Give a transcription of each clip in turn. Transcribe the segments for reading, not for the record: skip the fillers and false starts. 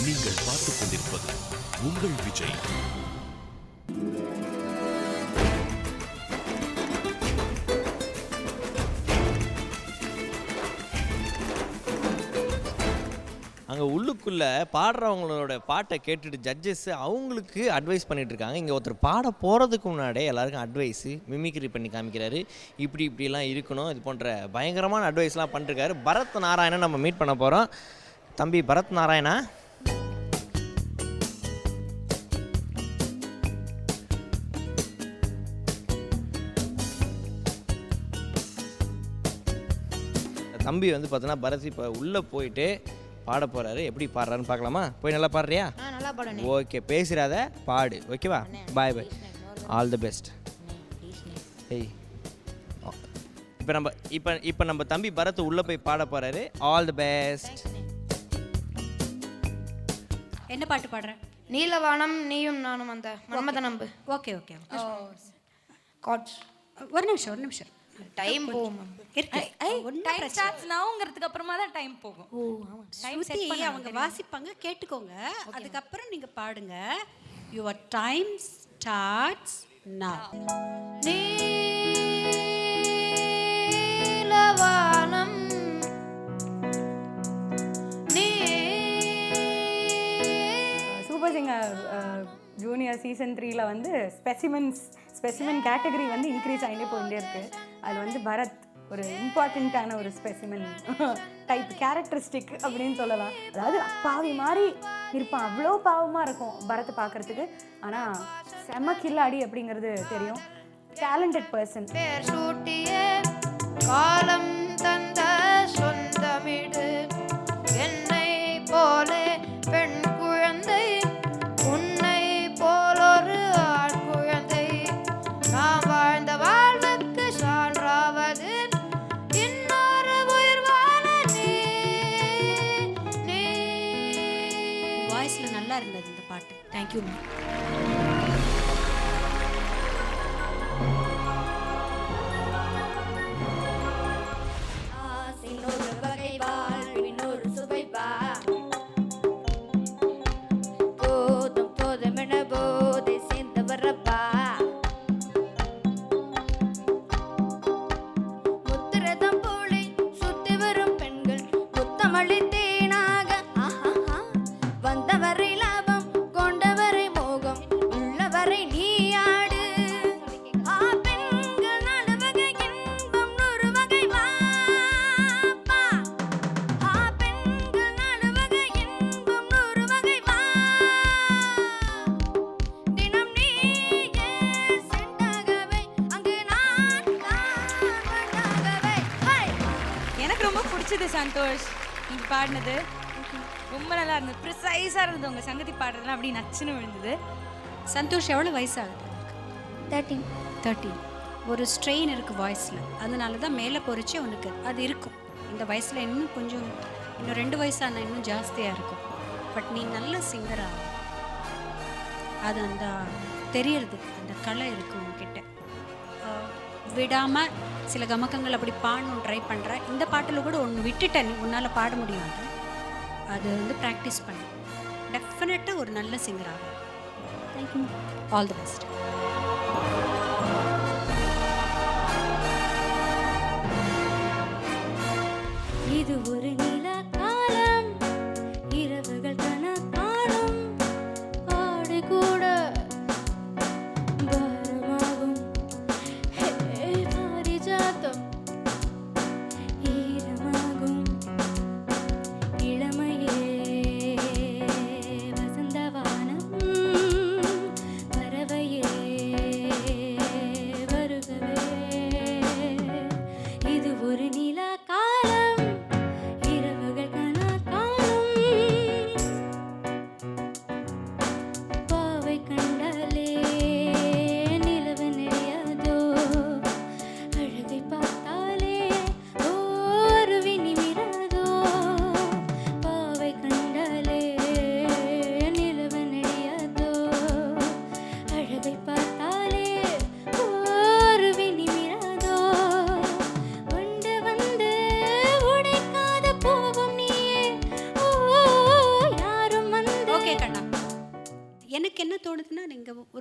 நீங்கள் பார்த்துக் கொண்டிருப்பது உங்கள் விஜய். அங்கே உள்ளுக்குள்ளே பாடுறவங்களோட பாட்டை கேட்டுட்டு ஜட்ஜஸ் அவங்களுக்கு அட்வைஸ் பண்ணிகிட்டு இருக்காங்க. இங்கே ஒருத்தர் பாட போகிறதுக்கு முன்னாடியே எல்லாருக்கும் அட்வைஸு மிமிக்ரி பண்ணி காமிக்கிறாரு. இப்படிலாம் இருக்கணும், இது போன்ற பயங்கரமான அட்வைஸ்லாம் பண்ணிருக்காரு. பரத் நாராயணன் நம்ம மீட் பண்ண போகிறோம். தம்பி பரத் நாராயணா, தம்பி வந்து பார்த்தோன்னா பரத் இப்போ உள்ளே போயிட்டு பாட போகிறாரு. எப்படி பாடுறாருன்னு பார்க்கலாமா? போய் நல்லா பாடுறியா? நல்லா பாடுறேன். ஓகே, பேசுகிறாத பாடு, ஓகேவா? பாய் பாய், ஆல் தி பெஸ்ட். ஏய், இப்போ நம்ம தம்பி பரத் உள்ளே போய் பாட போகிறாரு. All the best. என்ன பாட்டு பாடுறேன்? நீலவானம் நீயும் நானும் அந்த மன்மத நம்பு. Okay okay. காட்ஸ் ஒரு நிமிஷம் டைம் போகும். டைம் ஸ்டார்ட்ஸ் நவுங்கிறதுக்கு அப்புறமா தான் டைம் போகும். ஓ ஆமா. டைம் செட் பண்ணி அவங்க வாசிப்பாங்க, கேட்டுக்கோங்க. அதுக்கப்புறம் நீங்க பாடுங்க. Your time starts now. நீலவானம் சூப்பர் சிங்கர் ஜூனியர் சீசன் 3ல வந்து ஸ்பெசிமன் கேட்டகரி வந்து இன்க்ரீஸ் ஆகிட்டே போயிட்டே இருக்குது. அதில் வந்து பரத் ஒரு இம்பார்ட்டண்ட்டான ஒரு ஸ்பெசிமன் டைப் கேரக்டரிஸ்டிக் அப்படின்னு சொல்லலாம். அதாவது பாவி மாதிரி இருப்பான், அவ்வளோ பாவமாக இருக்கும் பரத்தை பார்க்குறதுக்கு. ஆனால் செம கில்லாடி அப்படிங்கிறது தெரியும். Talented person. பேர் சூட்டிய காலம் தந்த சொந்தமிடு என்னை போலே பெண் குழந்தை உன்னை போலொரு ஆண் குழந்தை நான் வாழ்ந்த வாழ்வுக்கு சான்றாவது இன்னொரு உயிர் வாழ நீ. வாய்ஸ்ல நல்லா இருந்தது இந்த பாட்டு. Thank you ma'am. சந்தோஷ், நீங்கள் பாடினது ரொம்ப நல்லா இருந்தது. ப்ரிசைஸாக இருந்தது. உங்கள் சங்கதி பாடுறதுலாம் அப்படி நச்சுன்னு விழுந்தது. சந்தோஷ், எவ்வளோ வயசாகுது? 13. ஒரு ஸ்ட்ரெயின் இருக்குது வாய்ஸில். அதனால தான் மேலே பொறிச்சு உனக்கு அது இருக்கும். இந்த வயசில் இன்னும் 2 வயசான இன்னும் ஜாஸ்தியாக இருக்கும். பட் நீ நல்ல சிங்கராக அது அந்த தெரியறது, அந்த கலை இருக்குது உங்ககிட்ட. விடாமல் சில கமக்கங்கள் அப்படி பாடணும் ட்ரை பண்ணுற. இந்த பாட்டில் கூட ஒன்று விட்டுட்டேன், உன்னால் பாட முடியும். அது வந்து ப்ராக்டிஸ் பண்ணு. டெஃபினட்டாக ஒரு நல்ல சிங்கராக. தேங்க்யூ. All the best. இது ஒரு நில காலம், இரவுகள் கணக்காணும், ஆடு கூட பாரமாகும். பாரிஜாத்தம் ஈரமாகும், இளமையே வசந்தவானம், பறவையே வருகவே. இது ஒரு நில காலம், இரவு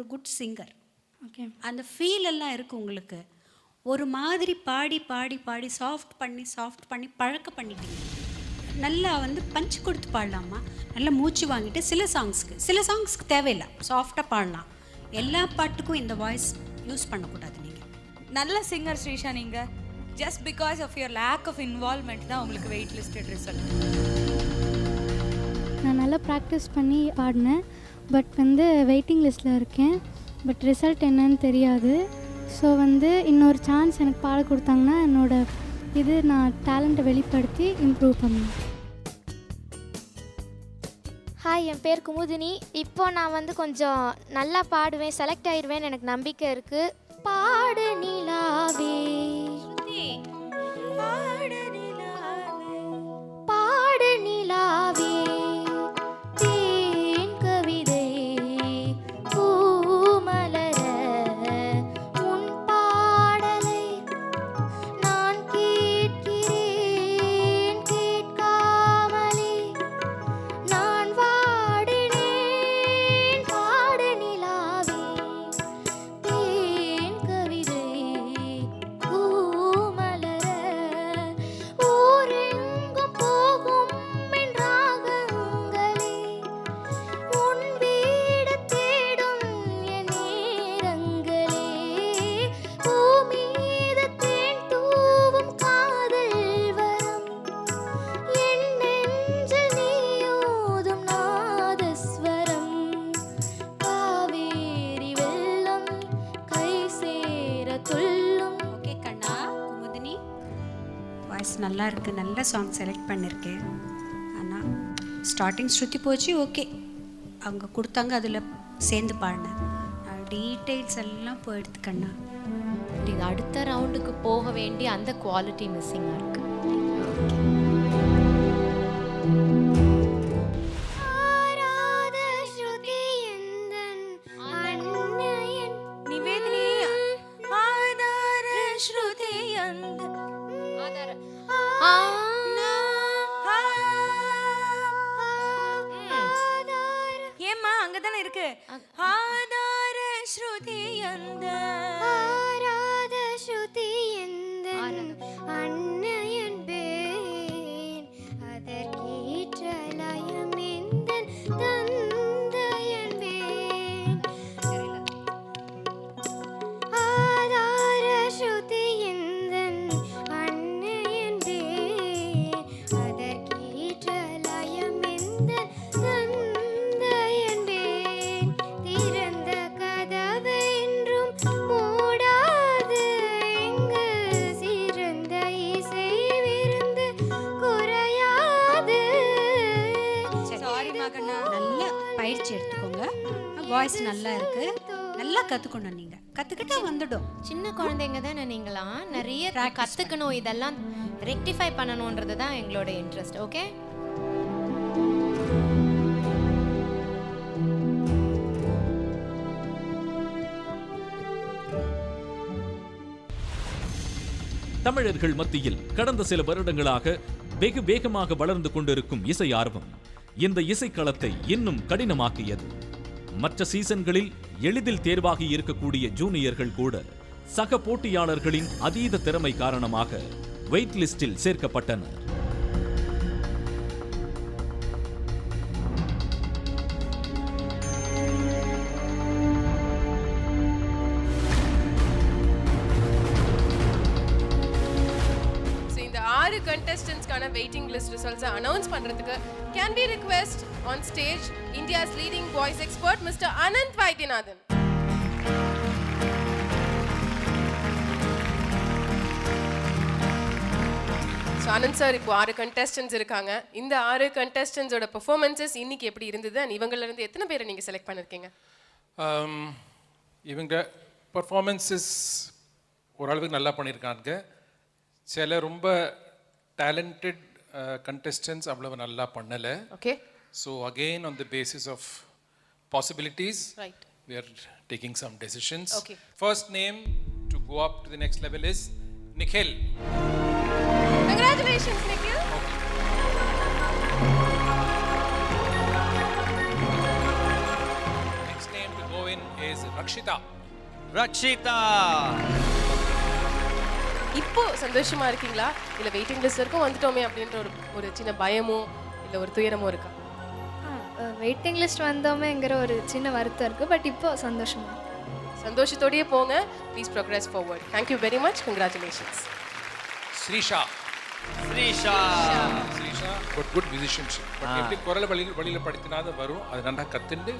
ஒரு குட் சிங்கர். ஓகே. அந்த ஃபீல் எல்லாம் இருக்குது உங்களுக்கு. ஒரு மாதிரி பாடி பாடி பாடி சாஃப்ட் பண்ணி பழக்க பண்ணிட்டீங்க. நல்லா வந்து பஞ்ச் கொடுத்து பாடலாமா, நல்லா மூச்சு வாங்கிட்டு சில சாங்ஸ்க்கு தேவையில்லை, சாஃப்டாக பாடலாம். எல்லா பாட்டுக்கும் இந்த வாய்ஸ் யூஸ் பண்ணக்கூடாது. நீங்கள் நல்ல சிங்கர் ஸ்ரீஷா. நீங்கள் just because of your lack of involvement தான் உங்களுக்கு வெயிட் லிஸ்டட் ரிசல்ட். நான் நல்லா ப்ராக்டிஸ் பண்ணி பாடினேன். பட் வந்து வெயிட்டிங் லிஸ்ட்டில் இருக்கேன். பட் ரிசல்ட் என்னன்னு தெரியாது. ஸோ வந்து இன்னொரு சான்ஸ் எனக்கு பாட கொடுத்தாங்கன்னா நான் டேலண்ட்டை வெளிப்படுத்தி இம்ப்ரூவ் பண்ணுவேன். ஹாய், என் பேர் குமுதினி. இப்போ நான் வந்து கொஞ்சம் நல்லா பாடுவேன், செலக்ட் ஆயிடுவேன்னு எனக்கு நம்பிக்கை இருக்குது. பாடு நிலாவே பாடு நிலாவே தேன் கவிதை பூமலர உன் பாடலை நான் கேட்கிறேன் கேட்காமலே நான் வாடினேன். பாடு நிலாவே தேன் கவிதை பூமலர ஊரெங்கும் போகும் என் ராகங்களே உன் வீடு தேடும் என் நேரங்களே பூமீது தேன் தூவும் காதல் வரம் என் நெஞ்சில் நீயோதும் நாதஸ்வரம் காவேரி வெள்ளம் கை சேர துள்ளும். ஓகே கண்ணா, குமுதினி வாய்ஸ் நல்லா இருக்குது, நல்ல சாங் செலக்ட் பண்ணியிருக்கேன். ஆனால் ஸ்டார்டிங் ஸ்ருதி போச்சு, ஓகே அவங்க கொடுத்தாங்க, அதில் சேர்ந்து பாடினேன். டீட்டெயில்ஸ் எல்லாம் போயிடுது கண்ணா. இது அடுத்த ரவுண்டுக்கு போக வேண்டிய அந்த குவாலிட்டி மிஸ்ஸிங்காக இருக்கு. ஆராத ஸ்ருதி எந்தன் அன்னையன் நிவேதினி ஆதார ஸ்ருதி அந்த ஏம்மா அங்கதானே இருக்கு. ஆதார ஸ்ருதி அந்த ஆராத ஸ்ருதி எந்தன் அன்னையன் பேன் அதற்கேற்ற லயம் எந்தன் தந்தையன் வேன். ஆதார ஸ்ருதி எந்தன் அன்னையன் பேன் அதற்கேற்ற லயம் எந்தன் தந்தையன் வேன். திறந்த கதவு என்றும் மூடாது எங்கு சிறந்த இசை விருந்து குறையாது. சாரி மகனா. நல்ல பயிற்சி எடுத்துக்கோங்க. வாய்ஸ் நல்லா இருக்குது, நல்லா கற்றுக்கணும். நீங்கள் கற்றுக்கிட்டா வந்துடும். சின்ன குழந்தைங்க தானே நீங்களாம், நிறைய கற்றுக்கணும், இதெல்லாம் ரெக்டிஃபை பண்ணணுன்றது தான் எங்களோட இன்ட்ரெஸ்ட். ஓகே, தமிழர்கள் மத்தியில் கடந்த சில வருடங்களாக வெகு வேகமாக வளர்ந்து கொண்டிருக்கும் இசை ஆர்வம் இந்த இசைக்களத்தை இன்னும் கடினமாக்கியது. மற்ற சீசன்களில் எளிதில் தேர்வாகி இருக்கக்கூடிய ஜூனியர்கள் கூட சக போட்டியாளர்களின் அதீத திறமை காரணமாக வெயிட் லிஸ்டில் சேர்க்கப்பட்டனர். இந்த 6 contestants-க்கான வெயிட்டிங் லிஸ்ட் ரிசல்ட்ஸ் அனௌன்ஸ் பண்றதுக்கு can we request on stage India's leading voice expert Mr. Anant Vaidyanathan. So Anant sir, இப்போ 6 contestants இருக்காங்க. இந்த 6 contestants-ஓட performances இன்னைக்கு எப்படி இருந்தது? and இவங்கள இருந்து எத்தனை பேரை நீங்க செலக்ட் பண்ணிருக்கீங்க? இவங்க பர்ஃபார்மன்ஸஸ் ஓரளவுக்கு நல்லா பண்ணியிருக்காங்க. சில ரொம்ப டேலண்டட் contestants அவ்வளவு நல்லா பண்ணலை. Okay. So again on the basis of possibilities, Right. we are taking some decisions. Okay. First name to go up to the next level is Nikhil. Congratulations Nikhil. Next name to go in is Rakshita. Rakshitha. இப்போ சந்தோஷமா இருக்கீங்களா இல்ல waiting list வரைக்கும் வந்துட்டோமே அப்படின்ற ஒரு சின்ன பயமோ இல்ல ஒரு துயரமோ இருக்கா? வெயிட்டிங் லிஸ்ட் வந்தோமேங்கிற ஒரு சின்ன வருத்தம் இருக்குது, பட் இப்போ சந்தோஷமாக சந்தோஷத்தோடயே போங்க. Please progress forward. Thank you very much. Congratulations. Srisha. Srisha. Srisha got good musicianship. But எப்படி குரல் வழியில படித்தினாத வரும். அது நல்லா கத்துண்டு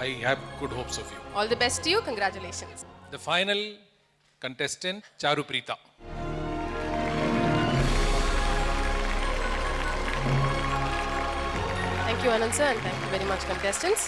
I have good hopes of you. All the best to you. Congratulations. The final contestant Charupreeta. Thank you, Anand sir, and thank you very much, contestants.